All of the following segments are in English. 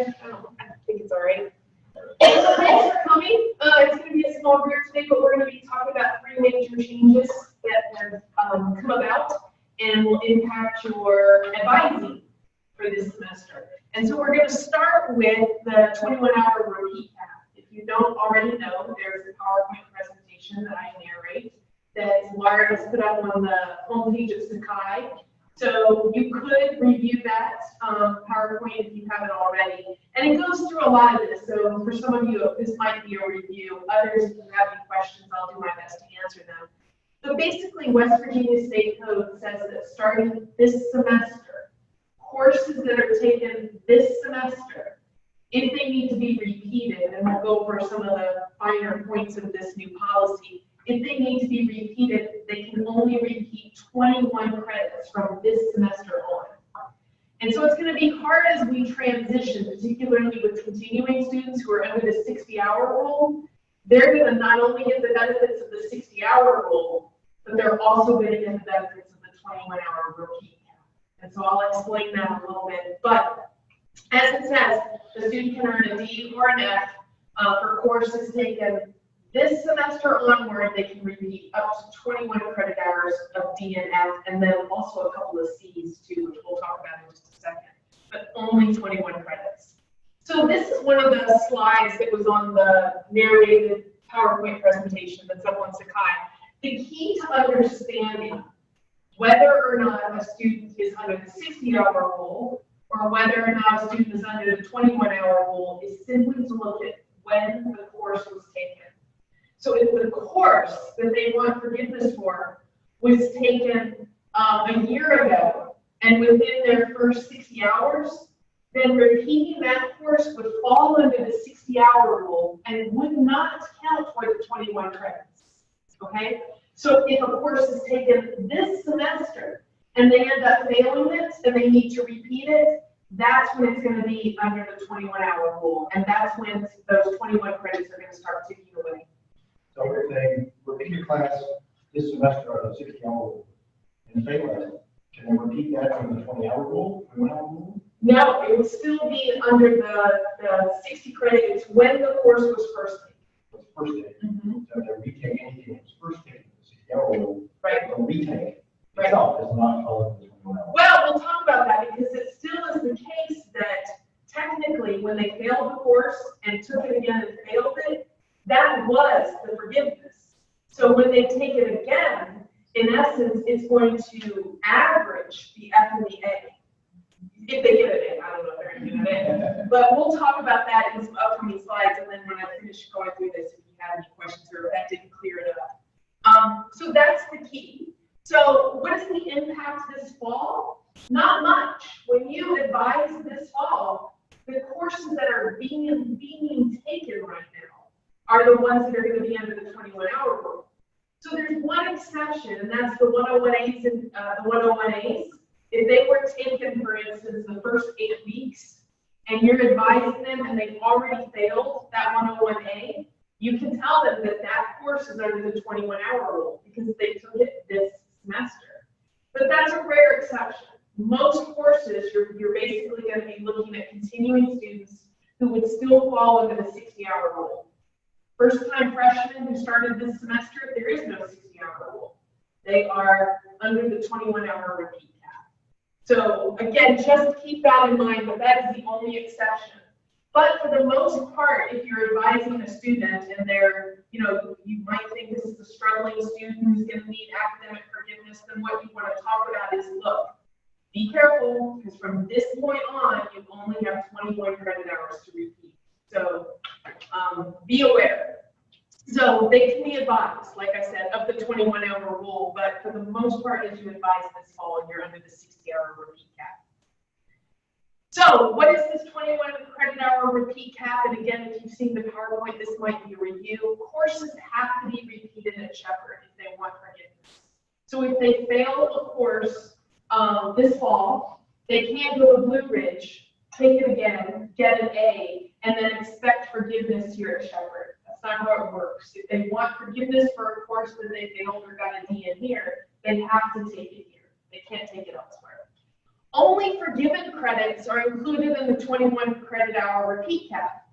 I think it's all right. So thanks for coming. It's going to be a small group today, but we're going to be talking about 3 major changes that have come about and will impact your advising for this semester. And so we're going to start with the 21-hour repeat path. If you don't already know, there's a PowerPoint presentation that I narrate that Laura has put up on the homepage of Sakai. So you could review that PowerPoint if you haven't already. And it goes through a lot of this. So for some of you, this might be a review. Others, if you have any questions, I'll do my best to answer them. But basically, West Virginia State Code says that starting this semester, courses that are taken this semester, if they need to be repeated, and we'll go over some of the finer points of this new policy, if they need to be repeated, they can only repeat 21 credits from this semester on. And so it's going to be hard as we transition, particularly with continuing students who are under the 60-hour rule. They're going to not only get the benefits of the 60-hour rule, but they're also going to get the benefits of the 21-hour repeat count. And so I'll explain that a little bit. But as it says, the student can earn a D or an F for courses taken this semester onward. They can repeat up to 21 credit hours of D and F, and then also a couple of C's too, which we'll talk about in just a second, but only 21 credits. So this is one of the slides that was on the narrated PowerPoint presentation that's up on Sakai. The key to understanding whether or not a student is under the 60-hour rule or whether or not a student is under the 21-hour rule is simply to look at when the course was taken. So if the course that they want forgiveness for was taken a year ago and within their first 60 hours, then repeating that course would fall under the 60-hour rule and would not count for the 21 credits, okay? So if a course is taken this semester and they end up failing it and they need to repeat it, that's when it's going to be under the 21-hour rule, and that's when those 21 credits are going to start ticking away. So if they repeat a class this semester on the 60-hour rule and fail it, can they repeat that from the 20-hour rule, 21-hour rule? No, it would still be under the 60 credits when the course was first taken. First taken. So if they retake anything that was first taken, the 60-hour rule, right? Or retake itself is not following the 21-hour. Well, we'll talk about that because it still is the case that technically when they failed the course and took it again and failed it, that was the forgiveness. So when they take it again, in essence, it's going to average the F and the A. If they get it in, I don't know if they're going to get it in. But we'll talk about that in some upcoming slides, and then when I finish going through this, if you have any questions or if that didn't clear it up. So that's the key. So what is the impact this fall? Not much. When you advise this fall, the courses that are being taken right now are the ones that are going to be under the 21-hour rule. So there's one exception, and that's the 101As and the 101As. If they were taken, for instance, the first 8 weeks, and you're advising them and they've already failed that 101A, you can tell them that that course is under the 21-hour rule because they took it this semester. But that's a rare exception. Most courses, you're basically going to be looking at continuing students who would still fall under the 60-hour rule. First-time freshmen who started this semester, there is no 60-hour rule. They are under the 21-hour repeat cap. So again, just keep that in mind, but that is the only exception. But for the most part, if you're advising a student and they're, you might think this is a struggling student who's going to need academic forgiveness, then what you want to talk about is, look, be careful, because from this point on, you only have 21 credit hours to repeat. So be aware. So they can be advised, like I said, of the 21-hour rule, but for the most part, as you advise this fall, you're under the 60-hour repeat cap. So what is this 21 credit hour repeat cap? And again, if you've seen the PowerPoint, this might be a review. Courses have to be repeated at Shepherd if they want forgiveness. So if they fail a course this fall, they can't go to Blue Ridge, take it again, get an A, and then expect forgiveness here at Shepherd. That's not how it works. If they want forgiveness for a course that they failed or got a D in here, they have to take it here. They can't take it elsewhere. Only forgiven credits are included in the 21 credit hour repeat cap.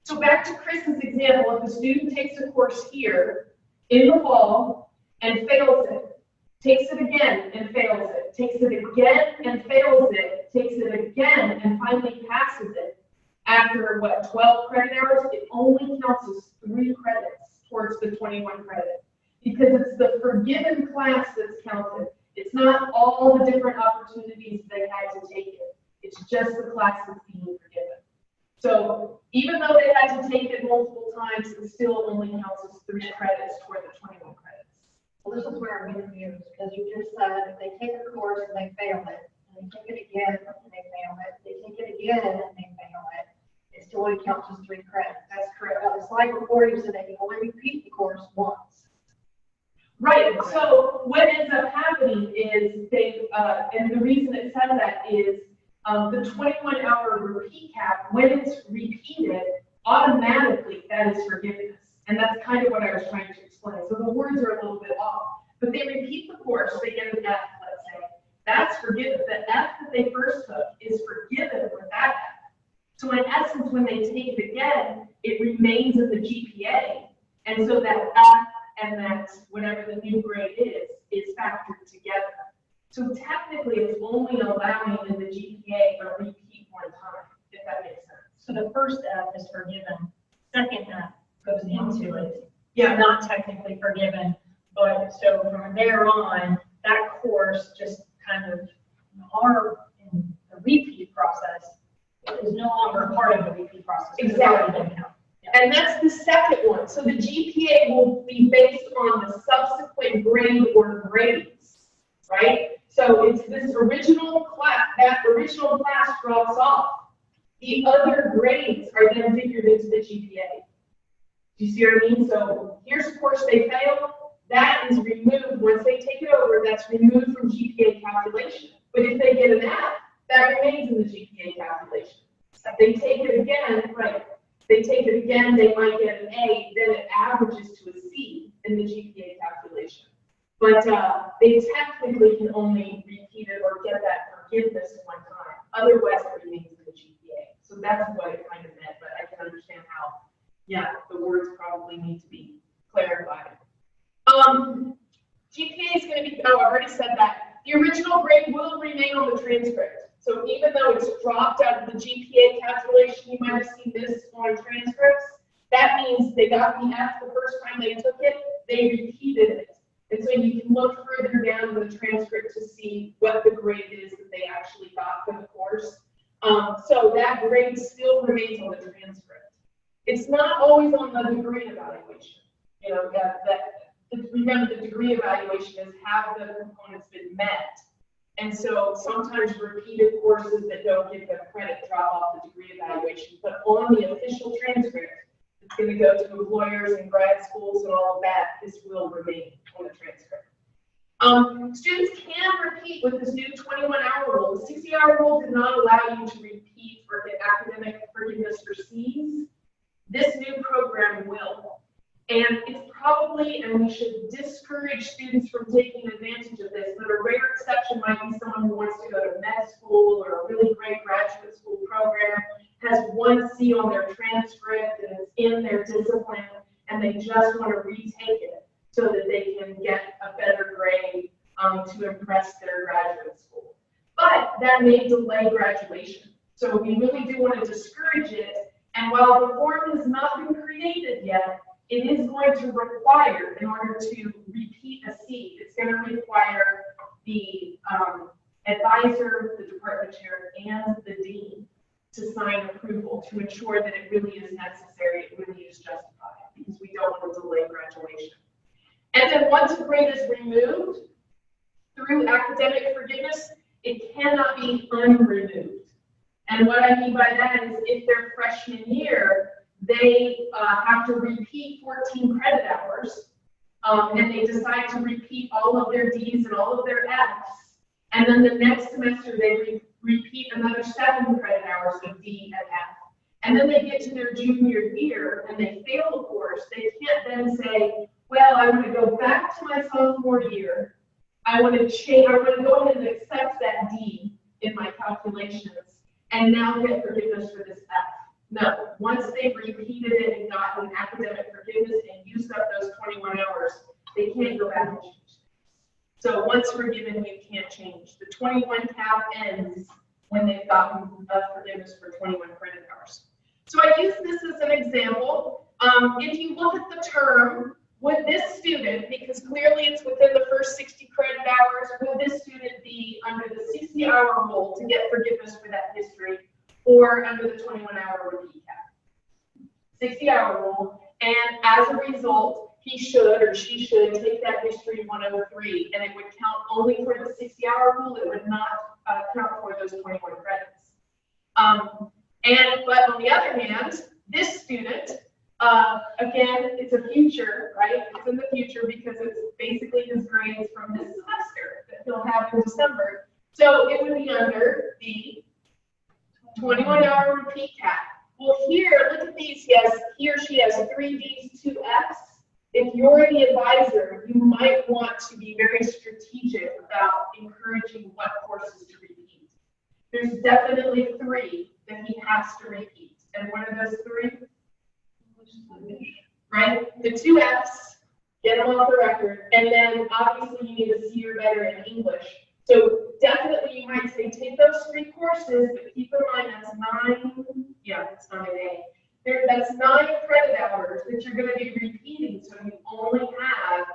So back to Chris's example, if a student takes a course here in the fall and fails it, takes it again and fails it, takes it again and fails it, takes it again and finally passes it, after what, 12 credit hours, it only counts as 3 credits towards the 21 credit. Because it's the forgiven class that's counted. It's not all the different opportunities they had to take it. It's just the class that's being forgiven. So even though they had to take it multiple times, it still only counts as 3 credits toward the 21 credits. Well, this is where I'm confused, because you just said if they take a course and they fail it, and they take it again and they fail it, they take it again and they fail it, it still only counts as 3 credits. That's correct. The slide before you said they can only repeat the course once. Right, so what ends up happening is they, and the reason it says that is the 21-hour repeat cap, when it's repeated, automatically that is forgiveness. And that's kind of what I was trying to explain. So the words are a little bit off, but they repeat the course, they get an F, let's say. That's forgiven. The F that they first took is forgiven with that F. So in essence, when they take it again, it remains in the GPA. And so that F and that whatever the new grade is factored together. So technically, it's only allowing in the GPA a repeat one time, if that makes sense. So the first F is forgiven, second F goes into it. Yeah. Not technically forgiven, but so from there on, that course just kind of, in the repeat process, is no longer a part of the repeat process. Exactly. And that's the second one. So the GPA will be based on the subsequent grade or grades, right? So it's this original class, that original class drops off. The other grades are then figured into the GPA. Do you see what I mean? So here's a course they fail, that is removed. Once they take it over, that's removed from GPA calculation. But if they get an F, that remains in the GPA calculation. If they take it again, right? They take it again, they might get an A, then it averages to a C in the GPA calculation. But they technically can only repeat it or get that forgiveness one time. Otherwise, it remains in the GPA. So that's what it kind of meant, but I can understand how, yeah, the words probably need to be clarified. GPA is going to be, oh, I already said that. The original grade will remain on the transcript. So even though it's dropped out of the GPA calculation, you might have seen this on transcripts. That means they got the F the first time they took it, they repeated it. And so you can look further down in the transcript to see what the grade is that they actually got for the course. So that grade still remains on the transcript. It's not always on the degree evaluation. You know, remember the degree evaluation is have the components been met. And so sometimes repeated courses that don't give them credit drop off the degree evaluation, but on the official transcript, it's going to go to employers and grad schools and all of that. This will remain on the transcript. Students can repeat with this new 21-hour rule. The 60-hour rule did not allow you to repeat for get academic forgiveness for Cs. This new program will. And it's probably, and we should discourage students from taking advantage of this, but a rare exception might be someone who wants to go to med school or a really great graduate school program, has 1 C on their transcript and is in their discipline, and they just want to retake it so that they can get a better grade to impress their graduate school. But that may delay graduation. So we really do want to discourage it. And while the form has not been created yet, it is going to require, in order to repeat a C, it's going to require the advisor, the department chair, and the dean to sign approval to ensure that it really is necessary, it really is justified, because we don't want to delay graduation. And then once a grade is removed through academic forgiveness, it cannot be unremoved. And what I mean by that is if their freshman year, they have to repeat 14 credit hours, and they decide to repeat all of their Ds and all of their Fs, and then the next semester they repeat another 7 credit hours of D and F, and then they get to their junior year and they fail the course, they can't then say, well, I want to go back to my sophomore year, I want to change, I want to go ahead and accept that D, in my calculations and now get forgiveness for this F. No, once they've repeated it and gotten academic forgiveness and used up those 21 hours, they can't go back and change things. So once forgiven, you can't change. The 21 cap ends when they've gotten forgiveness for 21 credit hours. So I use this as an example. If you look at the term, would this student, because clearly it's within the first 60 credit hours, would this student be under the 60-hour rule to get forgiveness for that history or under the 21-hour repeat cap? 60-hour rule, and as a result, he should or she should take that history 103, and it would count only for the 60-hour rule. It would not count for those 21 credits. But on the other hand, this student, again, it's a future, right? It's in the future because it's basically his grades from this semester that he'll have in December. So it would be under the 21-hour repeat cap. Well, here, look at these. He or she has 3 Ds, 2 Fs. If you're the advisor, you might want to be very strategic about encouraging what courses to repeat. There's definitely 3 that he has to repeat. And what are those 3? Right? The 2 Fs, get them off the record. And then obviously you need a C or better in English. So definitely you might say take those 3 courses, but keep in mind that's 9, it's 9A. That's 9 credit hours that you're going to be repeating, so you only have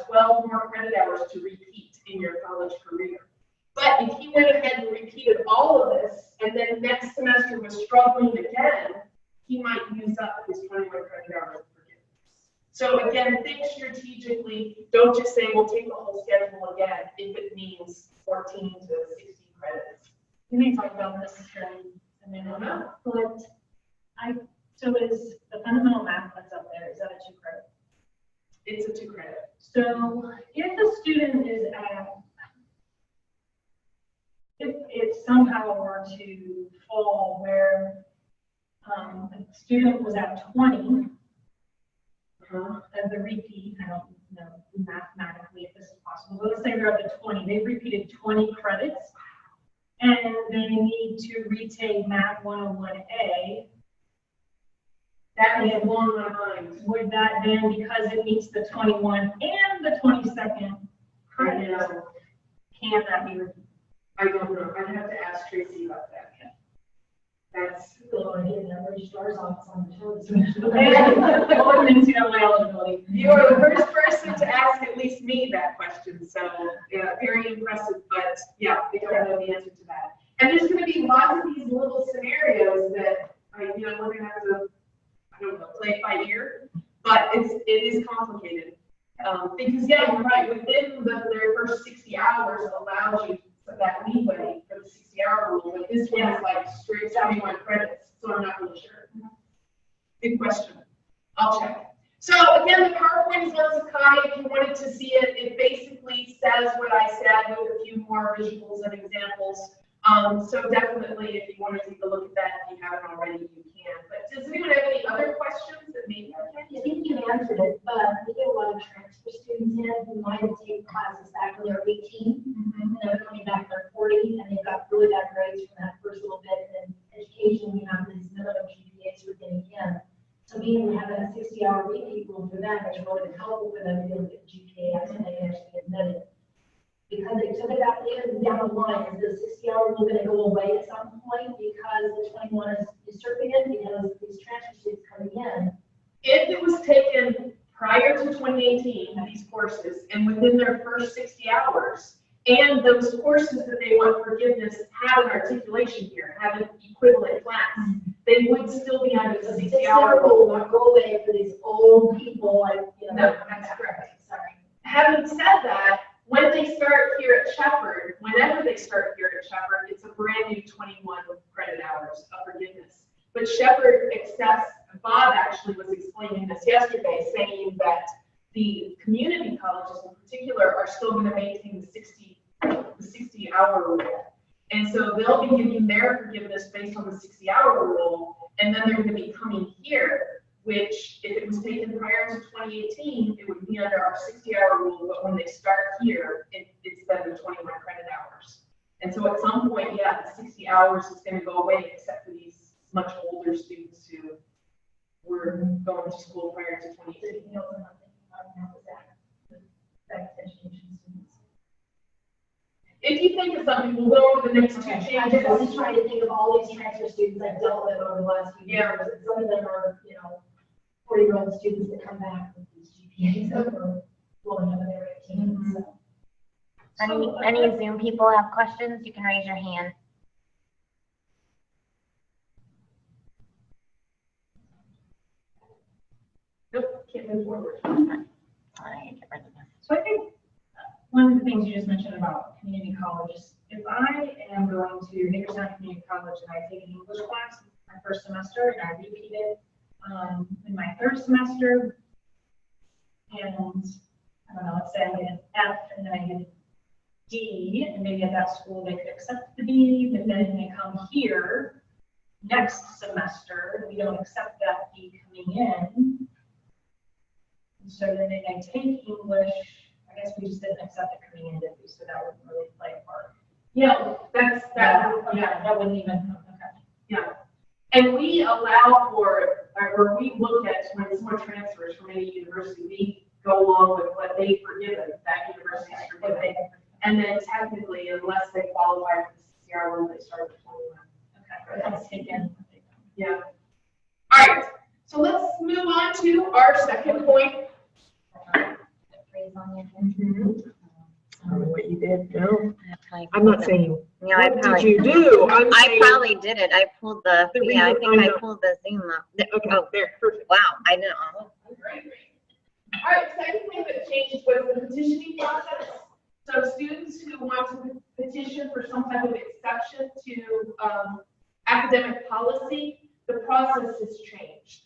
12 more credit hours to repeat in your college career. But if he went ahead and repeated all of this, and then next semester was struggling again, he might use up his 21 credit hours of forgiveness. So again, think strategically. Don't just say, we'll take the whole schedule again if it means 14 to 60 credits. We may talk about this during a minute, but so is the fundamental math that's up there, is that a 2 credit? It's a 2 credit. So if the student is if it somehow were to fall where a student was at 20 as the repeat, I don't know mathematically if this is possible, but let's say they're at the 20, they've repeated 20 credits, and they need to retake Math 101A. That is along my mind. Would that then, because it meets the 21 and the 22nd credit, can that be repeated? I don't know. I'd have to ask Tracy about that. That's registrar's office on the toes. NCAA eligibility. You are the first person to ask at least me that question, so yeah, very impressive. But yeah, I don't know the answer to that. And there's going to be lots of these little scenarios that we're going to have to, I don't know, play it by ear. But it is complicated because you're right. Within their first 60 hours allows you that leeway for the 60-hour rule, but this one is like straight 21 credits, so I'm not really sure. Good question. I'll check. So again, the PowerPoint is on Sakai. If you wanted to see it, it basically says what I said with a few more visuals and examples. So definitely, if you want to take a look at that, if you haven't already, you can. But does anyone have any other questions that maybe? I think you answered it, but we get a lot of transfer students in who might have taken classes back when they were 18, and they're coming back, they're 40, and they've got really bad grades from that first little bit. And education, we have these minimum GPAs we're getting in. So being we have that 60-hour repeat rule for them, it's really helpful for them to be able to get the GPA as they actually get admitted. Because they took it out down the line, is the 60-hour rule going to go away at some point because the 21 is usurping it because these transfer students coming in? If it was taken prior to 2018, these courses, and within their first 60 hours, and those courses that they want forgiveness have an articulation here, have an equivalent class, they would still be under the 60-hour rule. Will not go away for these old people like, No, that's correct. Sorry. Having said that, when they start here at Shepherd, whenever they start here at Shepherd, it's a brand new 21 credit hours of forgiveness. But Shepherd accepts, Bob actually was explaining this yesterday, saying that the community colleges in particular are still going to maintain the 60-hour rule. And so they'll be giving their forgiveness based on the 60-hour rule, and then they're going to be coming here, which if it was taken prior to 2018, it would be under our 60-hour rule, but when they start here, it's then the 21 credit hours. And so at some point, hours is gonna go away, except for these much older students who were going to school prior to 2018. If you think of something, we'll go over the next two changes. I just was trying to think of all these transfer students I've dealt with over the last few years. And some of them are, 40-year-old students that come back with these GPAs that are blowing up at their 18. So. Any Zoom people have questions? You can raise your hand. Nope, can't move forward. So I think one of the things you just mentioned about community colleges, if I am going to Hagerstown Community College and I take an English class my first semester and I repeat it in my third semester, and I don't know, let's say I get an F and then I get a D, and maybe at that school they could accept the D, but then they come here next semester, we don't accept that D coming in. And so then they take English. I guess we just didn't accept it coming in, did we? So that wouldn't really play a part. Yeah, That wouldn't even, okay. Yeah. And we allow for, or we look at when someone transfers from any university, we go along with what they've forgiven, that university's forgiven. And then technically, unless they qualify for the CCR loan, they start at 21. Okay, that's taken. Yeah. All right, so let's move on to our second point. I don't know what you did, no. I'm I'm not saying, Yeah, I what probably, did you do? I'm I saying, probably did it. I pulled the, The yeah, I reason- think I I know. pulled the Zoom up. okay, Oh, there, perfect. wow, I didn't, Great. All right, second thing that changed was the petitioning process. So students who want to petition for some type of exception to academic policy, the process has changed.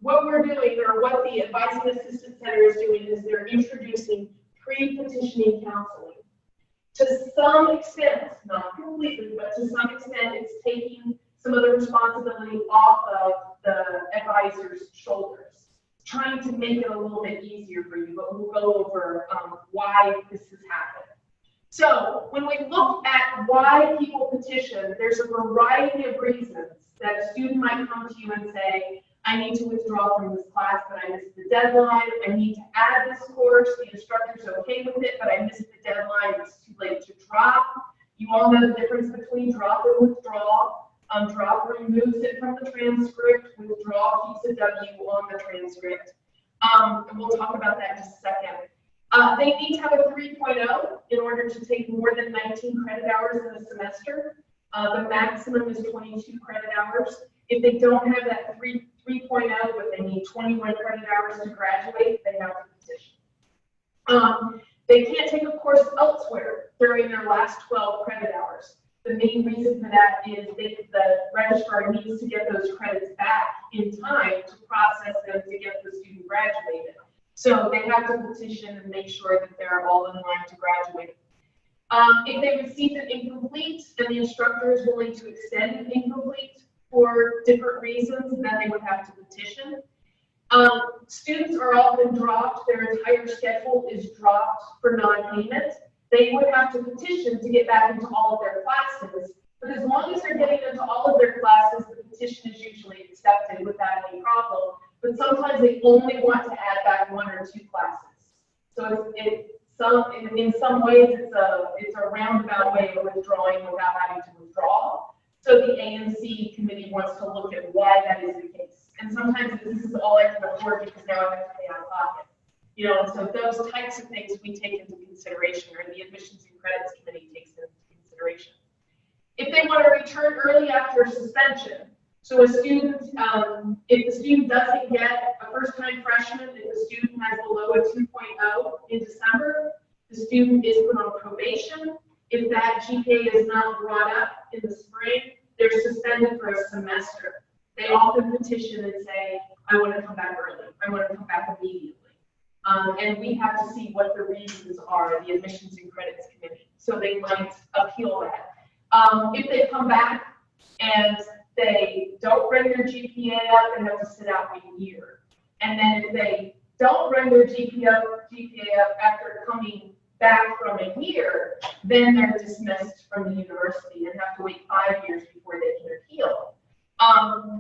What we're doing, or what the Advising Assistant Center is doing, is they're introducing pre-petitioning counseling. To some extent, not completely, but to some extent, it's taking some of the responsibility off of the advisor's shoulders, trying to make it a little bit easier for you, but we'll go over why this has happened. So when we look at why people petition, there's a variety of reasons that a student might come to you and say, I need to withdraw from this class, but I missed the deadline. I need to add this course. The instructor's okay with it, but I missed the deadline. It's too late to drop. You all know the difference between drop and withdraw. Drop removes it from the transcript. Withdraw keeps a W on the transcript. And we'll talk about that in just a second. They need to have a 3.0 in order to take more than 19 credit hours in a semester. The maximum is 22 credit hours. If they don't have that 3.0, but they need 21 credit hours to graduate, they have to petition. They can't take a course elsewhere during their last 12 credit hours. The main reason for that is the registrar needs to get those credits back in time to process them to get the student graduated. So they have to petition and make sure that they're all in line to graduate. If they receive an incomplete and the instructor is willing to extend an incomplete for different reasons, then they would have to petition. Students are often dropped, their entire schedule is dropped for non-payment. They would have to petition to get back into all of their classes, but as long as they're getting into all of their classes, the petition is usually accepted without any problem. But sometimes they only want to add back 1 or 2 classes. So in some ways, it's a roundabout way of withdrawing without having to withdraw. So the ANC committee wants to look at why that is the case. And sometimes this is all I can afford because now I have to pay out of pocket. And so those types of things we take into consideration, or the Admissions and Credits Committee takes into consideration. If they want to return early after suspension, so a student, if the student doesn't get a first-time freshman, if the student has below a 2.0 in December, the student is put on probation. If that GPA is not brought up in the spring, they're suspended for a semester. They often petition and say, I want to come back early. I want to come back immediately. And we have to see what the reasons are, the Admissions and Credits Committee. So they might appeal that. If they come back and they don't bring their GPA up, they have to sit out a year. And then if they don't bring their GPA up after coming back from a year, then they're dismissed from the university and have to wait 5 years before they can appeal.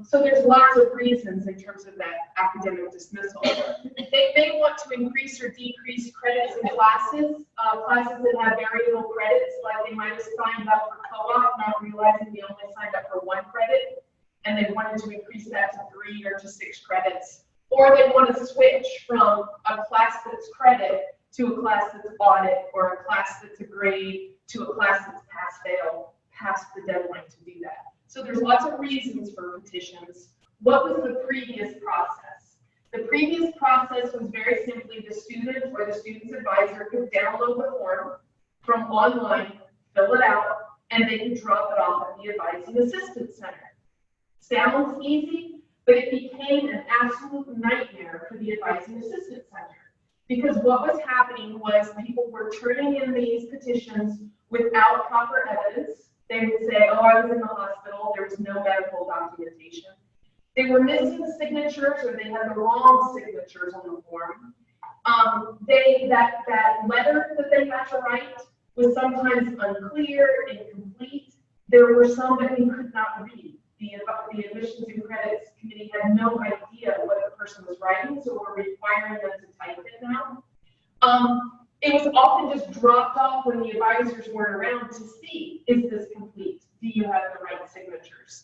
So there's lots of reasons in terms of that academic dismissal. They want to increase or decrease credits in classes, classes that have variable credits, like they might have signed up for co-op, not realizing they only signed up for 1 credit, and they wanted to increase that to 3 or to 6 credits. Or they want to switch from a class that's credit to a class that's audit, or a class that's a grade to a class that's pass-fail, past the deadline to do that. So there's lots of reasons for petitions. What was the previous process? The previous process was very simply the student or the student's advisor could download the form from online, fill it out, and they could drop it off at the Advising Assistance Center. Sounds easy, but it became an absolute nightmare for the Advising Assistance Center. Because what was happening was people were turning in these petitions without proper evidence. They would say, oh, I was in the hospital, there was no medical documentation. They were missing signatures, or they had the wrong signatures on the form. That letter that they had to write was sometimes unclear, incomplete. There were some that we could not read. The Admissions and Credits Committee had no idea what the person was writing, so we're requiring them to type it now. It was often just dropped off when the advisors weren't around to see, is this complete? Do you have the right signatures?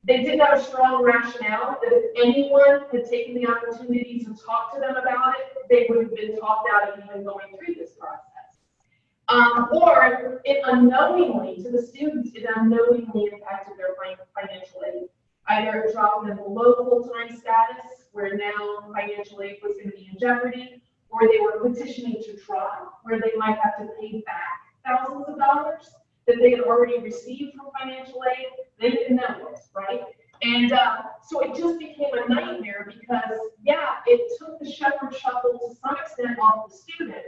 They did have a strong rationale that if anyone had taken the opportunity to talk to them about it, they would have been talked out of even going through this process. Or it unknowingly, to the students, it unknowingly impacted their financial aid. Either it dropped them below full-time status, where now financial aid was going to be in jeopardy, or they were petitioning to drop, where they might have to pay back thousands of dollars that they had already received from financial aid. They didn't know it, right? And so it just became a nightmare because, yeah, it took the shepherd shuffle to some extent off the student,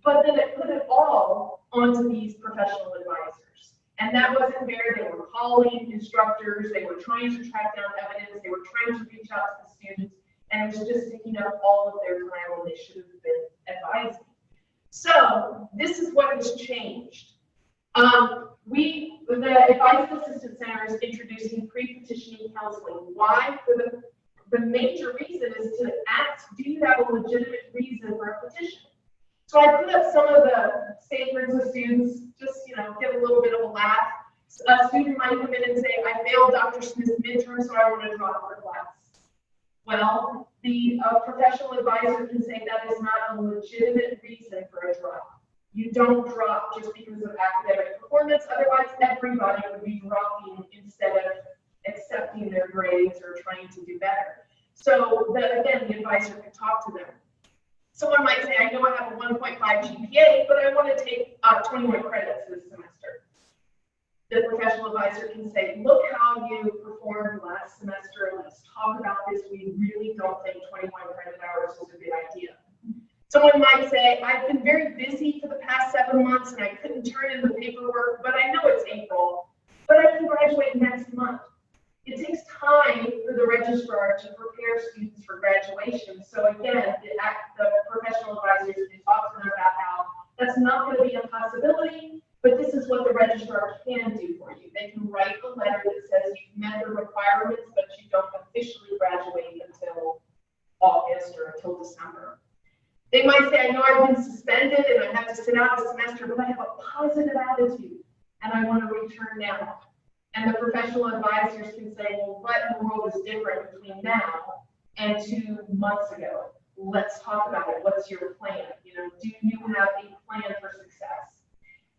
but then it put it all onto these professional advisors. And that wasn't fair. They were calling instructors, they were trying to track down evidence, they were trying to reach out to the students, and it was just taking up all of their time when they should have been advising. So this is what has changed. The Advising Assistance Center is introducing pre-petitioning counseling. Why? For the major reason is to ask, do you have a legitimate reason for a petition? So I put up some of the statements of students, just, get a little bit of a laugh. A student might come in and say, I failed Dr. Smith's midterm, so I want to drop her class. Well, the professional advisor can say that is not a legitimate reason for a drop. You don't drop just because of academic performance, otherwise everybody would be dropping instead of accepting their grades or trying to do better. So again, the advisor can talk to them. Someone might say, I know I have a 1.5 GPA, but I want to take 21 credits this semester. The professional advisor can say, look how you performed last semester, let's talk about this. We really don't think 21 credit hours is a good idea. Someone might say, I've been very busy for the past 7 months and I couldn't turn in the paperwork, but I know it's April, but I can graduate next month. It takes time for the registrar to prepare students for graduation. So again, the professional advisors can talk to them about how that's not going to be a possibility, but this is what the registrar can do for you. They can write a letter that says you've met the requirements, but you don't officially graduate until August or until December. They might say, I know I've been suspended and I have to sit out a semester, but I have a positive attitude and I want to return now. And the professional advisors can say, well, what in the world is different between now and 2 months ago? Let's talk about it. What's your plan? Do you have a plan for success?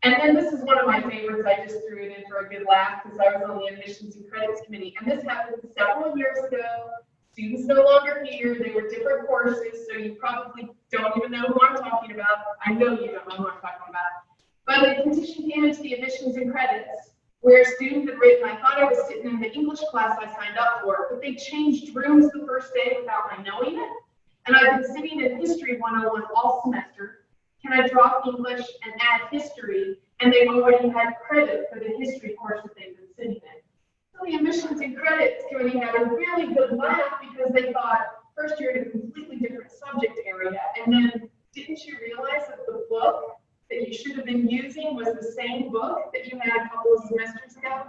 And then this is one of my favorites. I just threw it in for a good laugh because I was on the Admissions and Credits Committee. And this happened several years ago. Students no longer here. They were different courses, so you probably don't even know who I'm talking about. I know you don't know who I'm talking about. But a petition came into the Admissions and Credits where a student had written, I thought I was sitting in the English class I signed up for, but they changed rooms the first day without my knowing it. And I've been sitting in History 101 all semester. Can I drop English and add history? And they've already had credit for the history course that they've been sitting in. So the Admissions and Credits Committee had a really good laugh because they thought, first you're in a completely different subject area, and then didn't you realize that the book been using was the same book that you had a couple of semesters ago.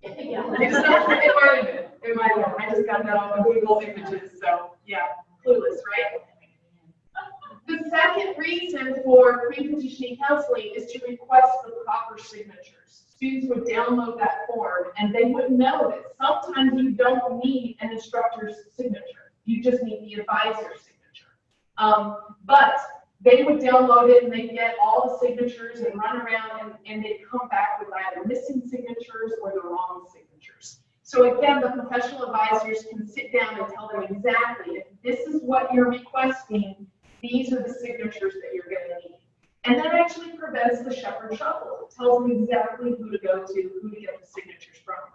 Yeah. It might have been. It might have been. I just got that off of Google Images, so yeah, clueless, right? The second reason for pre-petitioning counseling is to request the proper signatures. Students would download that form and they would know that sometimes you don't need an instructor's signature. You just need the advisor's signature. But they would download it and they'd get all the signatures and run around and they'd come back with either missing signatures or the wrong signatures. So again, the professional advisors can sit down and tell them exactly, if this is what you're requesting, these are the signatures that you're going to need. And that actually prevents the shepherd shuffle. It tells them exactly who to go to, who to get the signatures from.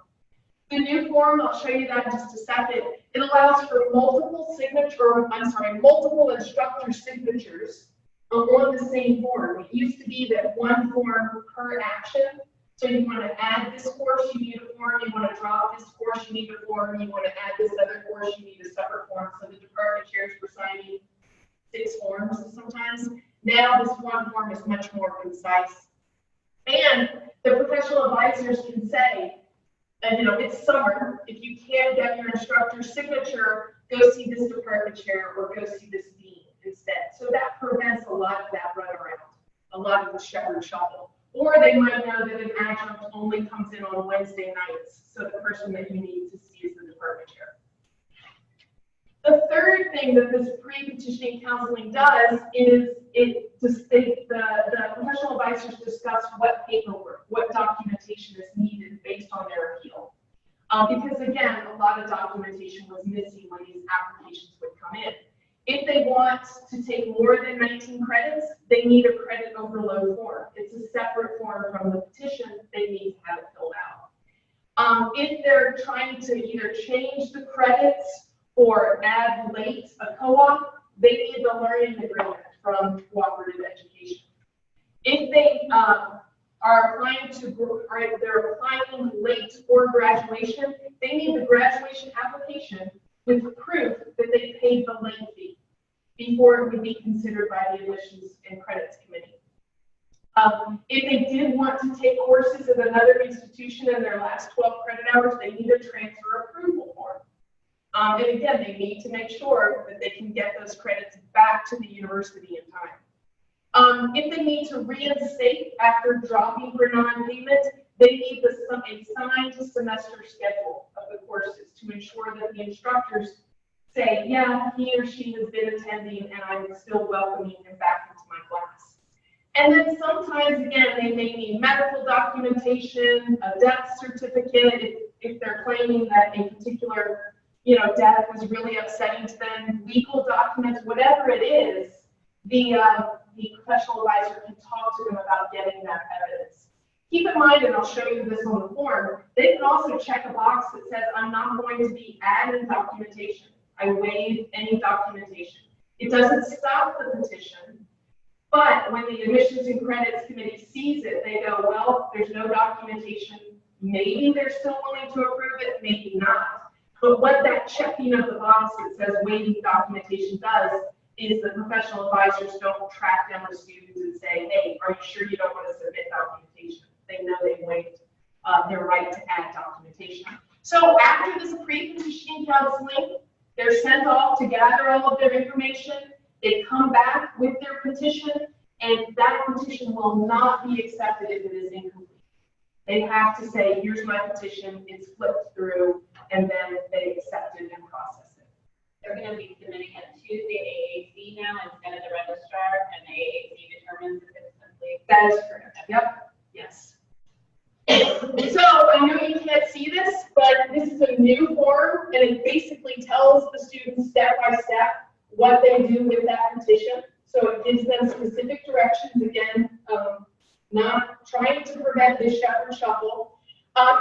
The new form, I'll show you that in just a second, it allows for multiple instructor signatures on the same form. It used to be that one form per action. So you want to add this course, you need a form. You want to drop this course, you need a form. You want to add this other course, you need a separate form. So the department chairs were signing 6 forms sometimes. Now this one form is much more concise. And the professional advisors can say, it's summer. If you can't get your instructor's signature, go see this department chair or go see this dean instead. So that prevents a lot of that runaround, a lot of the shepherd shuffle. Or they might know that an adjunct only comes in on Wednesday nights, so the person that you need to see is the department chair. The third thing that this pre-petitioning counseling does is the professional advisors discuss what paperwork, what documentation is needed based on their appeal. Because again, a lot of documentation was missing when these applications would come in. If they want to take more than 19 credits, they need a credit overload form. It's a separate form from the petition. They need to have it filled out. If they're trying to either change the credits or add late a co-op, they need the learning agreement from Cooperative Education. If they are applying late for graduation, they need the graduation application with proof that they paid the late fee before it would be considered by the Admissions and Credits Committee. If they did want to take courses at another institution in their last 12 credit hours, they need a transfer approval form. And again, they need to make sure that they can get those credits back to the university in time. If they need to reinstate after dropping for non-payment, they need a signed semester schedule of the courses to ensure that the instructors say, yeah, he or she has been attending and I'm still welcoming him back into my class. And then sometimes, again, they may need medical documentation, a death certificate, if they're claiming that a particular death was really upsetting to them, legal documents, whatever it is, the professional advisor can talk to them about getting that evidence. Keep in mind, and I'll show you this on the form, they can also check a box that says, I'm not going to be adding documentation. I waive any documentation. It doesn't stop the petition, but when the Admissions and Credits Committee sees it, they go, well, there's no documentation. Maybe they're still willing to approve it, maybe not. But what that checking of the box that says waiving documentation does is the professional advisors don't track down the students and say, hey, are you sure you don't want to submit documentation? They know they waived their right to add documentation. So after this pre-petitioning counseling, they're sent off to gather all of their information. They come back with their petition, and that petition will not be accepted if it is incomplete. They have to say, here's my petition, it's flipped through, and then they accept it and process it. They're going to be submitting it to the AAC now instead of the registrar, and the AAC determines if it's complete. That is correct. Yep. Yes. So I know you can't see this, but this is a new form, and it basically tells the students step by step what they do with that petition. So it gives them specific directions, again, not trying to prevent this shepherd shuffle.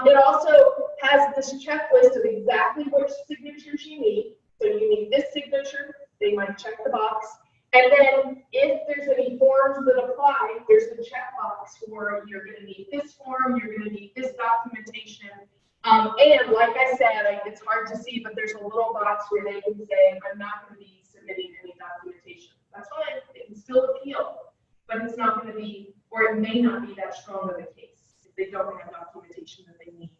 It also has this checklist of exactly which signatures you need. So you need this signature, they might check the box. And then if there's any forms that apply, there's a checkbox for you're going to need this form, you're going to need this documentation. And like I said, it's hard to see, but there's a little box where they can say, I'm not going to be submitting any documentation. That's fine, they can still appeal, but it's not going to be or it may not be that strong of a case if they don't have documentation that they need.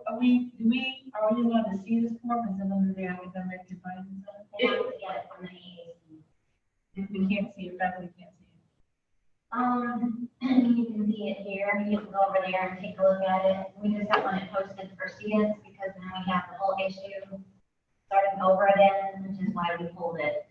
Are we allowed to see this form and send them to the academic advisor? They have to get it from the AAC. If we can't see it, faculty can't see it. You can see it here, you can go over there and take a look at it. We just have one it posted for students because then we have the whole issue starting over again, which is why we pulled it.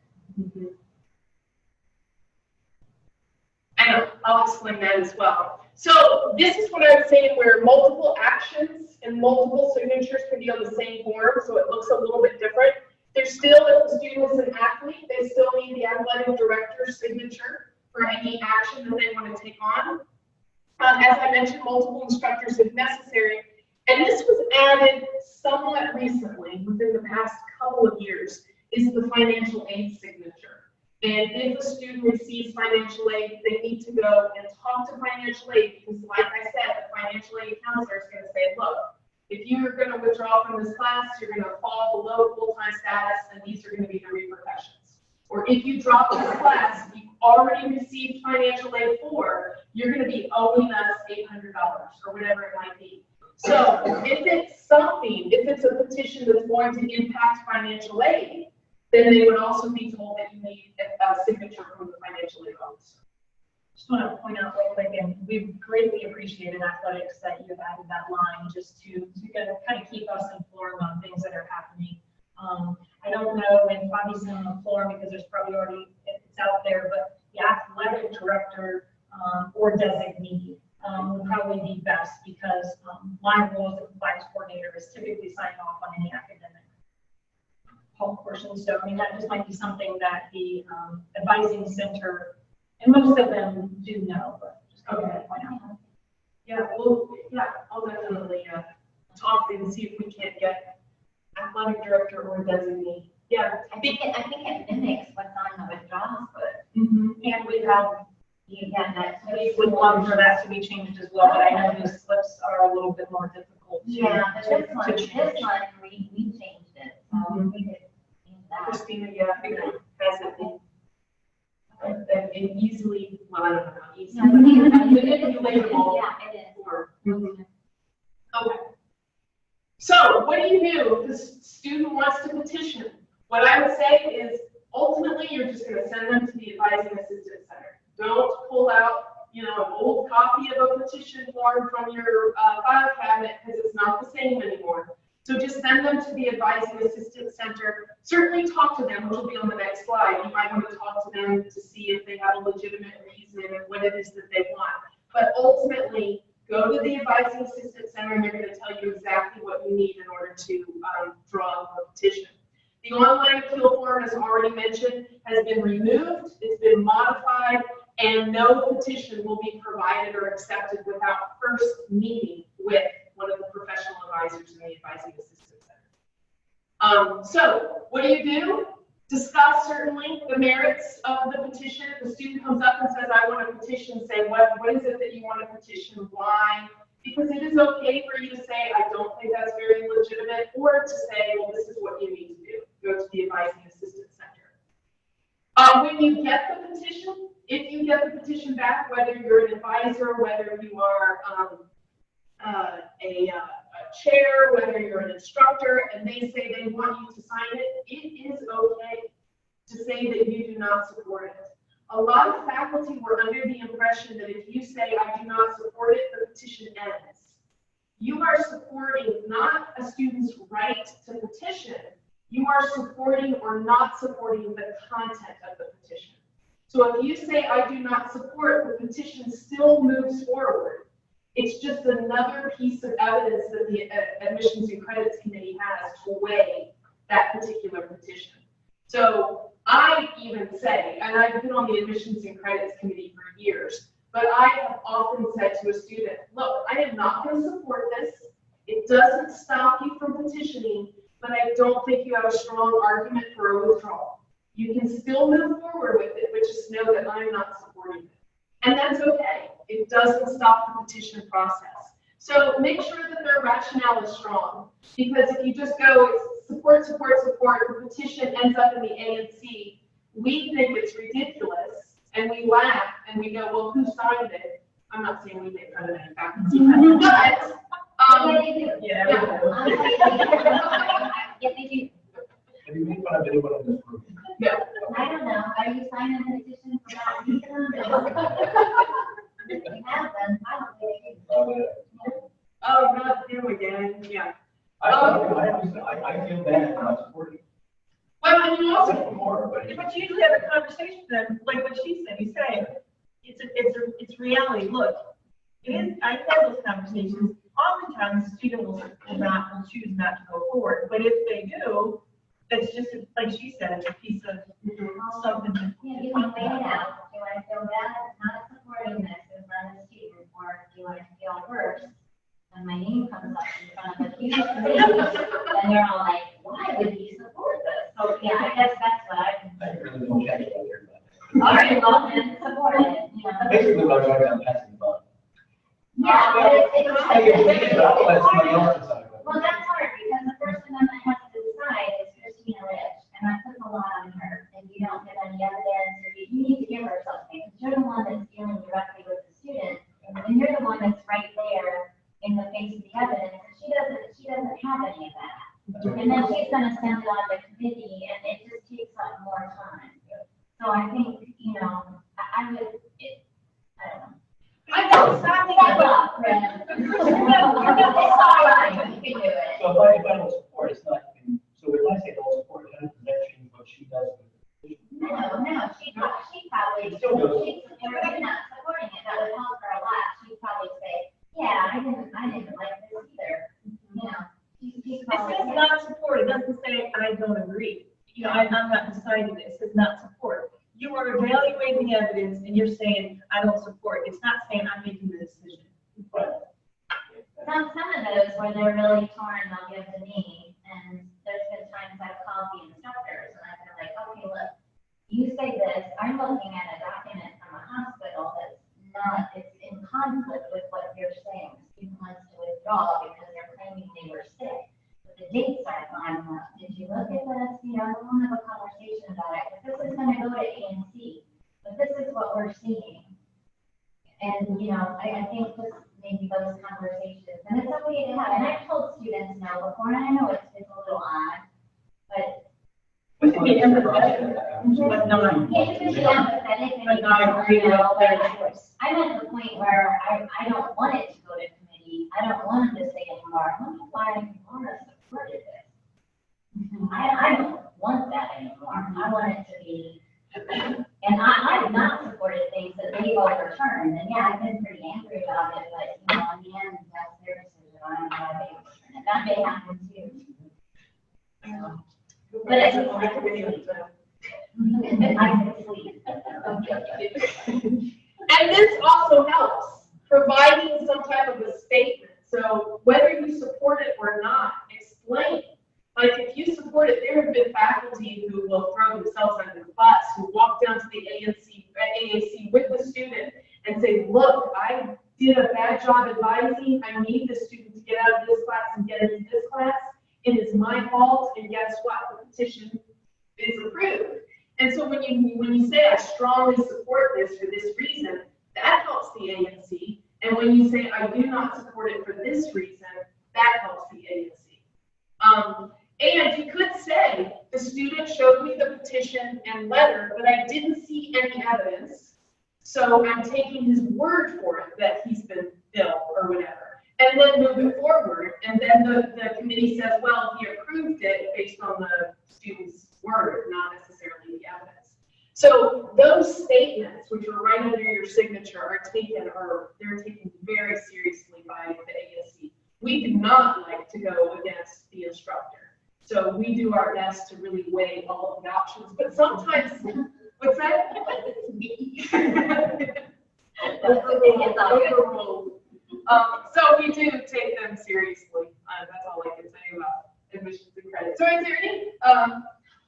And I'll explain that as well. So this is what I was saying, where multiple actions and multiple signatures can be on the same form, so it looks a little bit different. There's still, if the student is an athlete, they still need the athletic director's signature for any action that they want to take on. As I mentioned, multiple instructors if necessary. And this was added somewhat recently, within the past couple of years, is the financial aid signature. And if a student receives financial aid, they need to go and talk to financial aid, because like I said, the financial aid counselor is going to say, look, if you're going to withdraw from this class, you're going to fall below full-time status, and these are going to be the repercussions. Or if you drop this class, you've already received financial aid for, you're going to be owing us $800 or whatever it might be. So if it's something, if it's a petition that's going to impact financial aid, then they would also be told that you need a signature from the financial aid officer. Just want to point out real quick, and we've greatly appreciated athletics that you've added that line just to kind of keep us informed on things that are happening. I don't know when Bobby's on the floor because there's probably already, it's out there, but the athletic director or designee would probably be best because my role as a compliance coordinator is typically signing off on any academic portion. So I mean, that just might be something that the advising center, and most of them do know, but just go ahead and point out. Yeah, well, yeah, I'll definitely talk and see if we can't get athletic director or designee. Yeah. I think it mimics what's on the withdrawals, but And we have, that. we would love for that to be changed as well, but I know these slips are a little bit more difficult to, Yeah, but to this change. one, we changed it, so we could change that. Christina, yeah, has it been, and easily, well, I don't know, how easily. Manipulatable. Yeah, it is. Okay. So what do you do if the student wants to petition? What I would say is ultimately you're just going to send them to the Advising Assistance Center. Don't pull out, an old copy of a petition form from your file cabinet because it's not the same anymore. So just send them to the Advising Assistance Center. Certainly talk to them, which will be on the next slide. You might want to talk to them to see if they have a legitimate reason and what it is that they want. But ultimately, go to the Advising Assistance Center and they're going to tell you exactly what you need in order to draw up a petition. The online appeal form, as already mentioned, has been removed, it's been modified, and no petition will be provided or accepted without first meeting with one of the professional advisors in the Advising Assistance Center. So what do? Discuss certainly the merits of the petition. If the student comes up and says, I want to petition, say, what is it that you want to petition? Why? Because it is okay for you to say, I don't think that's very legitimate, or to say, well, this is what you need to do. Go to the Advising Assistance Center. When you get the petition, if you get the petition back, whether you're an advisor, whether you are a chair, whether you're an instructor, and they say they want you to sign it, it is okay to say that you do not support it. A lot of faculty were under the impression that if you say, I do not support it, the petition ends. You are supporting not a student's right to petition, you are supporting or not supporting the content of the petition. So if you say, I do not support, the petition still moves forward. It's just another piece of evidence that the Admissions and Credits Committee has to weigh that particular petition. So I even say, and I've been on the Admissions and Credits Committee for years, but I have often said to a student, look, I am not going to support this. It doesn't stop you from petitioning, but I don't think you have a strong argument for a withdrawal. You can still move forward with it, but just know that I'm not supporting it. And that's okay. It doesn't stop the petition process. So make sure that their rationale is strong, because if you just go support, support, support, the petition ends up in the A and C, we think it's ridiculous and we laugh and we go, well, who signed it? I'm not saying we make fun of any faculty, but, Yeah, they do. Yeah. Yeah, they do. Have you made fun of anyone in this room? no. I don't know, are you signing a petition for that reason? If you have them, I don't think you. Oh, not him again, yeah. I feel bad for not supporting. Well, and you also, More, but. But you usually have a conversation then, like what she said, you say, it's reality, look. It is, I've had those conversations, oftentimes the student will choose not to go forward, but if they do, that's just, like she said, it's a piece of something. Yeah, you want to weigh it out, do I feel bad not supporting this as a student, or do I feel worse when my name comes up in front of a huge committee, and they're all like, why would you support this? So, yeah, I guess that's what I really don't catch it here, all right, well, then support it, you know. but basically what I'm talking about passing the buck. Yeah, but I get it, but I'll let somebody else decide. well, that's hard, because the First Amendment has to decide is Christina Rich, and that puts a lot on her, and you don't give any evidence, or you need to give her something, because you're the one that's dealing directly with the student, and you're the one that's right there in the face of the evidence, and she doesn't have any of that. And then she's gonna send it on the committee, and it just takes up more time. So I think, you know, I would, I don't know. I know, Step up, Brenda. It's all right, you can do it. So if I don't support, it's not, so if I say don't support, does that change what she does? No, she probably, It still goes. if you're not supporting it, that would help her a lot. She'd probably say, yeah, I didn't like this either. You know, she's It probably. says not support, it doesn't say I don't agree. You know, I'm not deciding this, it says not support. You are evaluating the evidence and you're saying, I don't support. It's not saying I'm making the decision. Some of those where they're really torn, they'll give to me, and there's been times I've called the instructors, and I've been like, okay, look, you say this, I'm looking at a document from a hospital that's not, it's in conflict with what you're saying. The student wants to withdraw because they're claiming they were sick, but the dates aren't lining up. Did you look at this? You know, we'll have a conversation about it, because this is gonna go to A&C, but this is what we're seeing. And, you know, I think just maybe those conversations, and it's okay to have, and I've told students no before, and I know it's a little odd, but. We can be empathetic, but not. Yeah, you can be empathetic and. But not agree with their choice. I'm at the point where I don't want it to go to committee, I don't want them to say anymore, why Laura supported this. I don't want that anymore, I want it to be, and I've not supported things that they've overturned, and yeah, I've been pretty angry about it, but, you know, in the end, that's their decision, I don't know how they overturn it, that may happen too. But I just, I can sleep. and this also helps, providing some type of a statement. So whether you support it or not, explain. Like if you support it, there have been faculty who will throw themselves under the bus, who walk down to the AAC with the student and say, look, I did a bad job advising. I need the student to get out of this class and get into this class. It is my fault, and guess what? The petition is approved. And so when you say I strongly support this for this reason, that helps the ANC. And when you say I do not support it for this reason, that helps the ANC. And you could say the student showed me the petition and letter, but I didn't see any evidence. So I'm taking his word for it that he's been ill or whatever. And then move it forward. And then the committee says, well, he approved it based on the student's word, not necessarily the evidence. So those statements, which are right under your signature, they're taken very seriously by the ASC. We do not like to go against the instructor. So we do our best to really weigh all of the options, but sometimes, what's that? So we do take them seriously. That's all I can say about admissions and credit. So is there any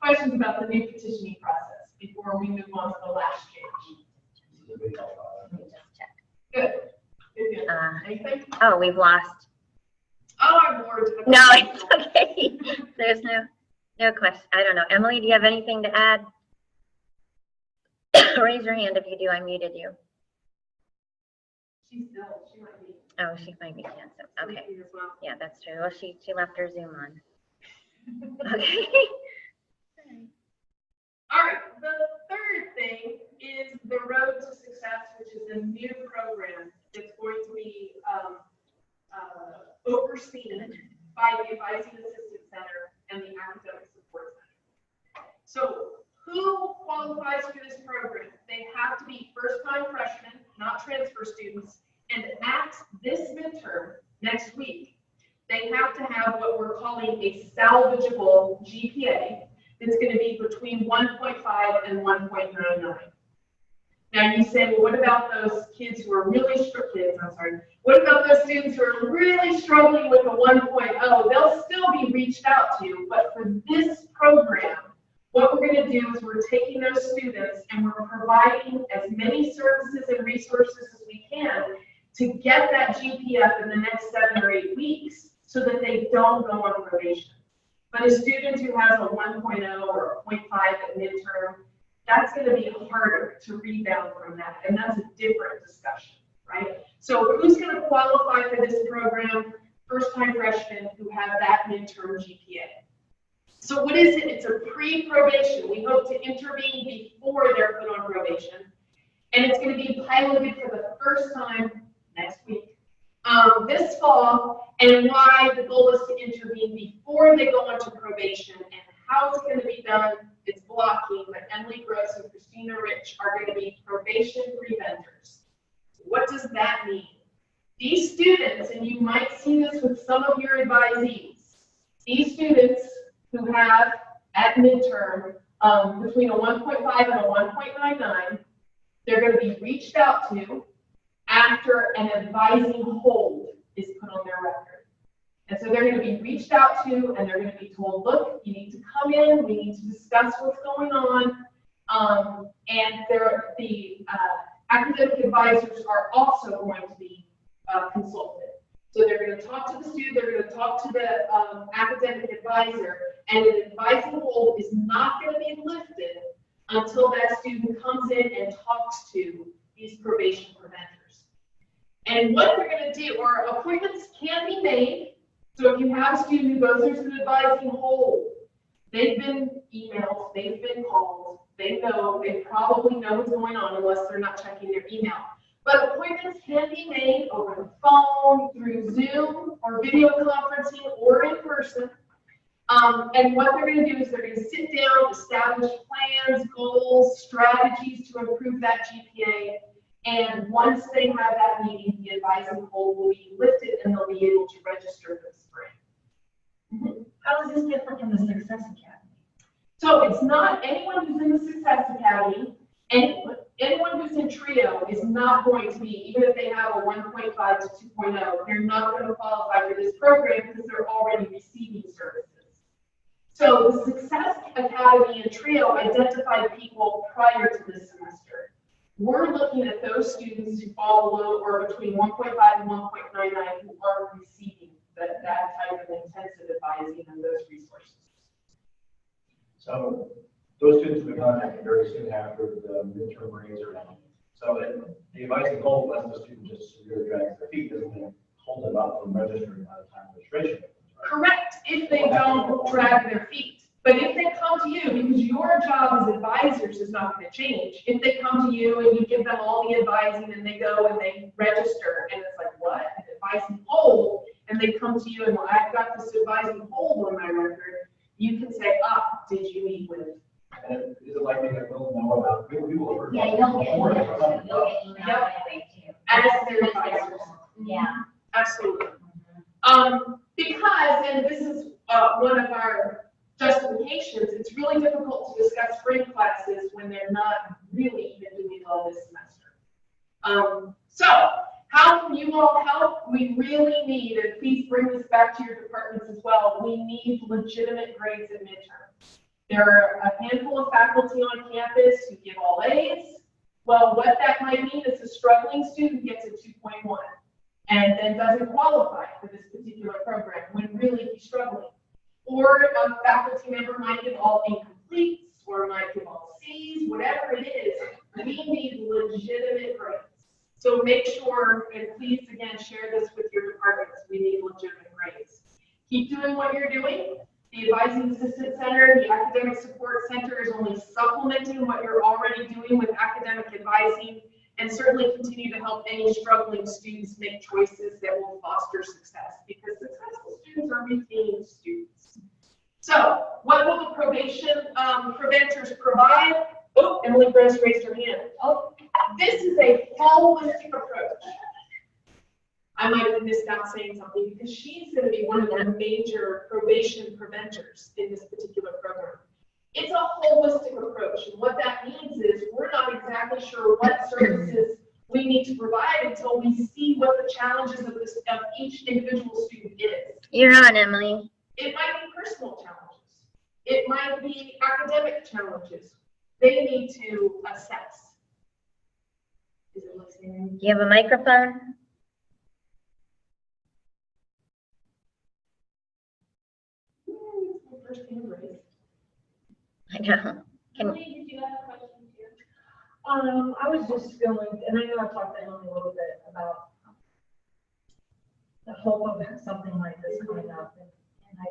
questions about the new petitioning process before we move on to the last change? Let me just check. Good. Good. Anything? Oh, we've lost. Oh, I'm bored. No, it's okay. There's no question. I don't know. Emily, do you have anything to add? Raise your hand if you do. I muted you. She's still, she might be. Oh, she might be canceled. Okay. sleeping as well. Yeah, that's true. Well, she left her Zoom on. Okay. All right, the third thing is the Road to Success, which is a new program that's going to be overseen by the Advising Assistance Center and the Academic Support Center. So who qualifies for this program? They have to be first-time freshmen, not transfer students, and at this midterm, next week, they have to have what we're calling a salvageable GPA. It's going to be between 1.5 and 1.99. Now you say, well, what about those kids who are really what about those students who are really struggling with a 1.0? They'll still be reached out to, but for this program, what we're going to do is we're taking those students and we're providing as many services and resources as we can to get that GPA in the next 7 or 8 weeks so that they don't go on probation. But a student who has a 1.0 or a 0.5 at midterm, that's going to be harder to rebound from that, and that's a different discussion, right? So who's going to qualify for this program? First-time freshmen who have that midterm GPA. So what is it? It's a pre-probation. We hope to intervene before they're put on probation, and it's going to be piloted for the first time next week. This fall, and why the goal is to intervene before they go into probation, and how it's going to be done, it's blocking, but Emily Gross and Christina Rich are going to be probation preventers. What does that mean? These students, and you might see this with some of your advisees, these students who have at midterm between a 1.5 and a 1.99, they're going to be reached out to after an advising hold is put on their record. And so they're going to be reached out to, and they're going to be told, look, you need to come in, we need to discuss what's going on. And the academic advisors are also going to be consulted. So they're going to talk to the student, they're going to talk to the academic advisor, and an advising hold is not going to be lifted until that student comes in and talks to these probation preventers. And what they're going to do, or appointments can be made. So if you have a student who goes through an advising hold, they've been emailed, they've been called, they probably know what's going on unless they're not checking their email. But appointments can be made over the phone, through Zoom, or video conferencing, or in person. And what they're going to do is they're going to sit down, establish plans, goals, strategies to improve that GPA. And once they have that meeting, the advising hold will be lifted and they'll be able to register this spring. How is this different from the Success Academy? So it's not anyone who's in the Success Academy, anyone who's in TRIO is not going to be, even if they have a 1.5 to 2.0, they're not going to qualify for this program because they're already receiving services. So the Success Academy and TRIO identified people prior to this semester. We're looking at those students who fall below or between 1.5 and 1.99 who are receiving that type of intensive advising and those resources. So those students will be contacted very soon after the midterm grades are done. So the advising hold lets the student just severely drag their feet, doesn't mean hold them up from registering by the time registration. Correct, if they don't drag their feet. But if they come to you, because your job as advisors is not going to change, if they come to you and you give them all the advising and they go and they register and it's like, what? An advising hold, and they come to you and, well, I've got this advising hold on my record, you can say, did you meet with? And is it likely that they'll know about, we will hear Yeah, about you'll it get, before. you'll get email anyway too. As their advisors. Yeah. Absolutely. Because, and this is one of our justifications, it's really difficult to discuss spring classes when they're not really even doing well this semester. So, how can you all help? We really need, and please bring this back to your departments as well, we need legitimate grades at midterm. There are a handful of faculty on campus who give all A's. Well, what that might mean is a struggling student gets a 2.1 and then doesn't qualify for this particular program when really he's struggling. Or a faculty member might give all incompletes, or might give all C's, whatever it is. We need legitimate grades. So make sure, and please again, share this with your departments, we need legitimate grades. Keep doing what you're doing. The Advising Assistant Center, the Academic Support Center is only supplementing what you're already doing with academic advising, and certainly continue to help any struggling students make choices that will foster success, because successful students are retained students. So what will the probation preventers provide? Oh, Emily Gross raised her hand. Oh, this is a holistic approach. I might have missed out saying something, because she's going to be one of the major probation preventers in this particular program. It's a holistic approach, and what that means is we're not exactly sure what services we need to provide until we see what the challenges of each individual student is. You're on, Emily. It might be personal challenges. It might be academic challenges. They need to assess. Is it listening? Do you have a microphone? First hand raised. I know. Emily, did you have a question too? I was just going, and I know I've talked to Emily a little bit about the hope of something like this coming up, and I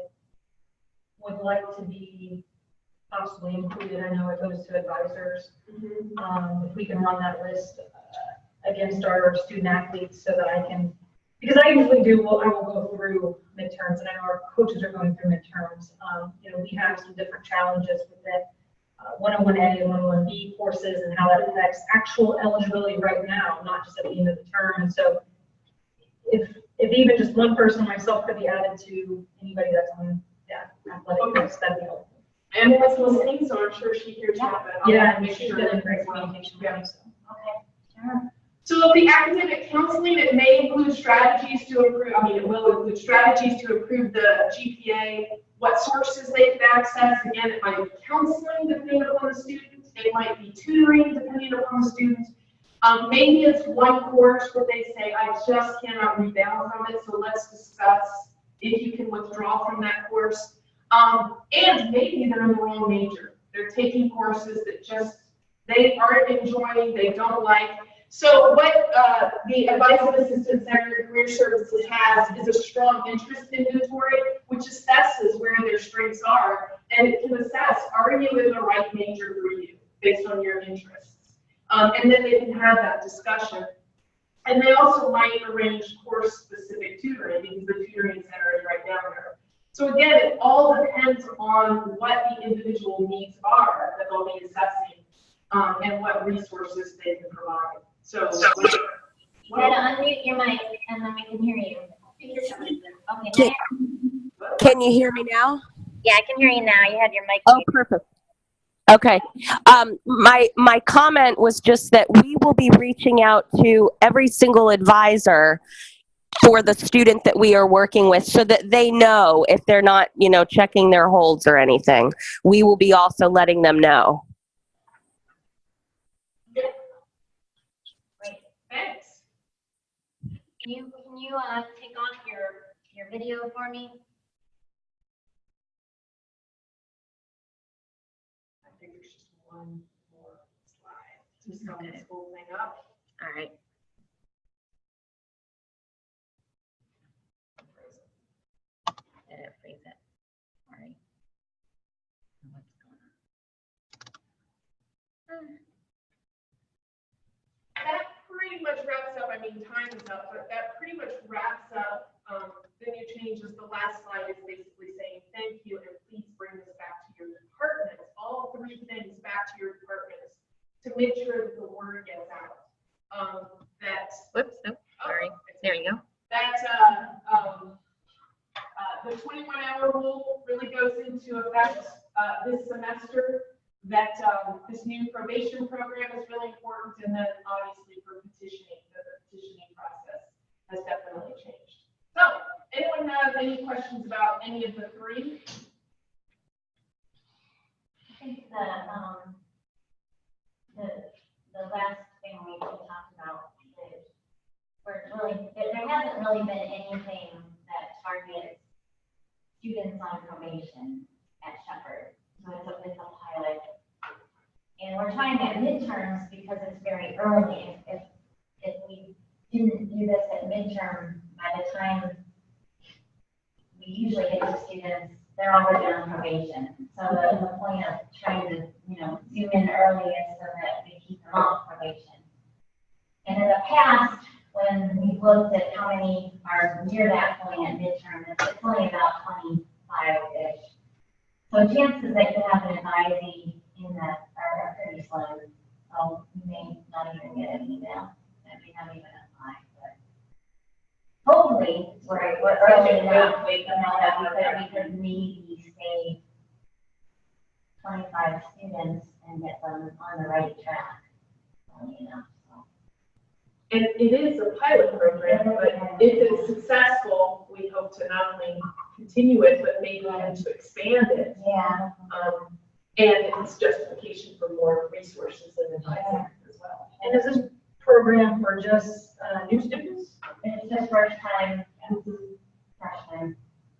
would like to be possibly included. I know it goes to advisors. If we can run that list against our student athletes so that I can, because I usually do, I will go through midterms, and I know our coaches are going through midterms. We have some different challenges with it. 101A and 101B courses and how that affects actual eligibility right now, not just at the end of the term. And so if even just one person, myself, could be added to anybody that's on that athletic list, that'd be helpful. And was listening, so I'm sure she hears that. But I'll Yeah, make she's sure been in that great as well. communication with Yeah. me, so. Okay, sure. So the academic counseling, it may include strategies to improve, it will include strategies to improve the GPA, what sources they can access. Again, it might be counseling depending upon the student. It might be tutoring depending upon the student. Maybe it's one course where they say, I just cannot rebound from it, so let's discuss if you can withdraw from that course. And maybe they're in the wrong major. They're taking courses that just, they aren't enjoying, they don't like. So what the Advising Assistant Center Career Services has is a strong interest inventory, which assesses where their strengths are, and it can assess, are you in the right major for you, based on your interests? And then they can have that discussion. And they also might arrange course-specific tutoring, because the tutoring center is right down there. So again, it all depends on what the individual needs are that they'll be assessing, and what resources they can provide. So, You gotta unmute your mic and then we can hear you. Okay. Can you hear me now? Yeah, I can hear you now. You had your mic. Oh, perfect. Okay. My comment was just that we will be reaching out to every single advisor for the student that we are working with, so that they know if they're not, checking their holds or anything. We will be also letting them know. thanks. Can you take off your video for me? I think there's just one more slide to sum this whole thing up. All right. Did it freeze it? All right. What's going on? That pretty much wraps up, time is up, but that pretty much wraps up the new changes. The last slide is basically saying thank you, and please bring this back to your departments, all three things back to your departments to make sure that the word gets out. Whoops, nope, sorry. There you go. The 21-hour rule really goes into effect this semester. That this new probation program is really important, and then obviously for petitioning, the petitioning process has definitely changed. So, anyone have any questions about any of the three? I think the last thing we talked about is there hasn't really been anything that targets students on probation at Shepherd. So it's a pilot. And we're time at midterms, because it's very early, if we didn't do this at midterm, by the time we usually get to students, they're already on probation. So the point of trying to, zoom in early is so that we keep them off probation. And in the past, when we've looked at how many are near that point at midterm, it's only about 25-ish. So chances that you have an advisee in that are pretty slim. So you may not even get an email, and may not even apply, but hopefully we're early enough, that we could maybe save 25 students and get them on the right track. So. And it is a pilot program, but if it's successful, we hope to not only continue it, but maybe even to expand it. Yeah. And it's justification for more resources and advising as well. And is this program for just new students? It's the first time freshman.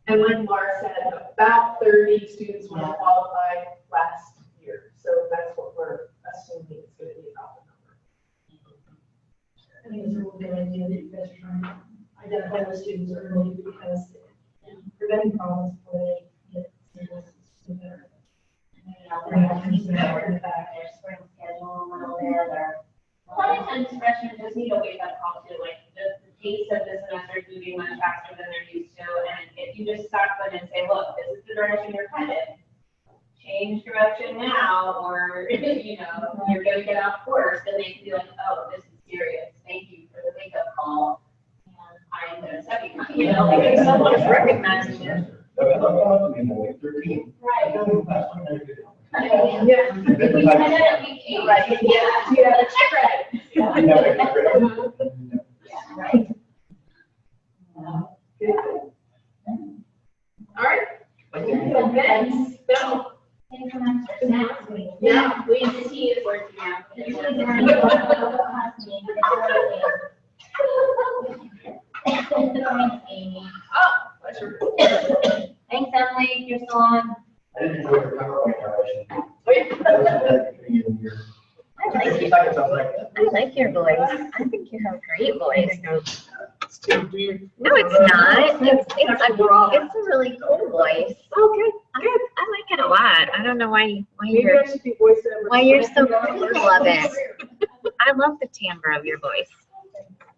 And like Laura said, about 30 students were qualified last year. So that's what we're assuming it's going to be about the number. I think it's a really good idea that you guys are trying to identify those students early, because preventing problems before they get serious is better. Their spring schedule a little bit, or. A lot of times freshmen just need a wake-up call too, like the pace of the semester is moving much faster than they're used to, and if you just stop them and say, look, this is the direction you're headed, change direction now, or, you're gonna get off course, then they can be like, oh, this is serious, thank you for the wake-up call, and I'm gonna study, like if someone's recognizing it. Like 13. Right. Yeah. If we had it at week 8, Right. Yeah. let's check it. Right. Good. All right. Next, no. Thanks so much for snacks. Yeah, Please, the tea is working out. This is very Thanks, Amy. Oh, pleasure. Thanks, Emily, you're still on. I didn't enjoy your PowerPoint narration. Wait. I like your voice. I think you have a great voice. No, it's not. It's a really cool voice. Oh, good. I like it a lot. I don't know why Maybe I should be you're so critical of it. I love the timbre of your voice.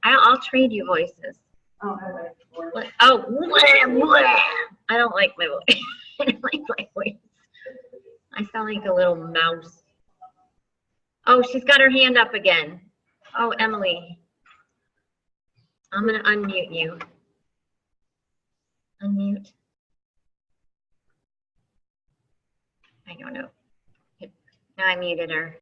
I'll trade you voices. Oh, I like it. What? Oh, blah, blah. I don't like my voice. I don't like my voice. I sound like a little mouse. Oh, she's got her hand up again. Oh, Emily. I'm going to unmute you. Unmute. I don't know. Now I muted her.